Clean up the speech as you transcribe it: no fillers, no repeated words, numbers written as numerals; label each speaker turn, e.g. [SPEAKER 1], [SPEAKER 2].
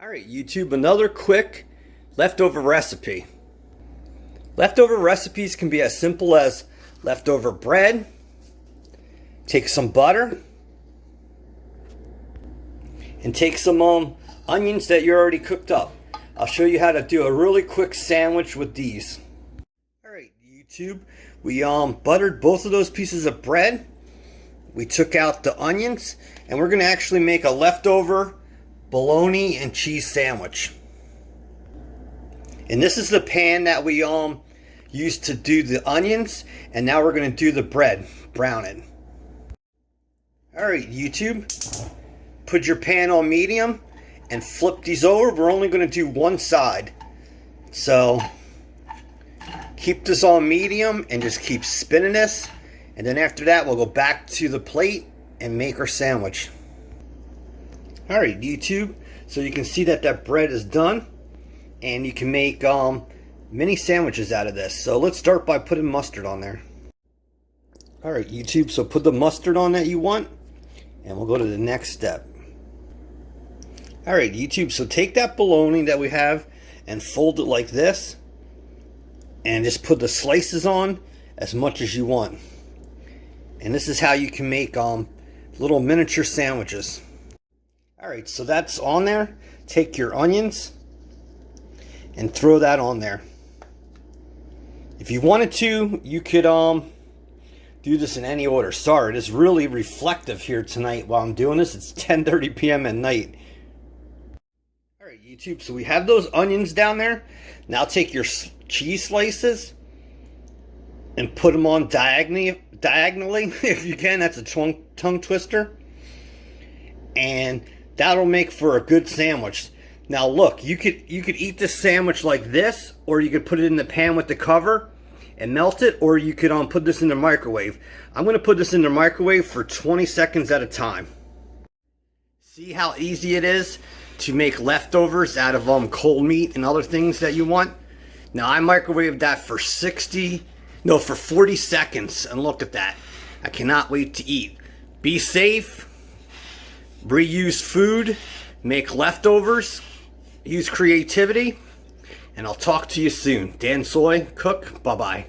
[SPEAKER 1] Alright YouTube, another quick leftover recipe. Leftover recipes can be as simple as leftover bread, take some butter, and take some onions that you already cooked up. I'll show you how to do a really quick sandwich with these. Alright YouTube, we buttered both of those pieces of bread. We took out the onions, and we're going to actually make a leftover bologna and cheese sandwich. And this is the pan that we used to do the onions, and now we're going to do the bread, brown it. Alright YouTube, put your pan on medium and flip these over. We're only going to do one side, so keep this on medium and just keep spinning this, and then after that we'll go back to the plate and make our sandwich. Alright YouTube, so you can see that that bread is done, and you can make mini sandwiches out of this. So let's start by putting mustard on there. Alright YouTube, so put the mustard on that you want, and we'll go to the next step. Alright YouTube, so take that bologna that we have and fold it like this, and just put the slices on as much as you want. And this is how you can make little miniature sandwiches. Alright, so that's on there. Take your onions and throw that on there. If you wanted to, you could do this in any order. Sorry, it is really reflective here tonight while I'm doing this. It's 10:30 p.m. at night. Alright YouTube, so we have those onions down there. Now take your cheese slices and put them on diagonally if you can. That's a tongue twister. And that'll make for a good sandwich. Now look, you could eat this sandwich like this, or you could put it in the pan with the cover and melt it, or you could put this in the microwave. I'm going to put this in the microwave for 20 seconds at a time. See how easy it is to make leftovers out of cold meat and other things that you want? Now I microwaved that for 40 seconds, and look at that. I cannot wait to eat. Be safe. Reuse food, make leftovers, use creativity, and I'll talk to you soon. Dansoy, cook, bye-bye.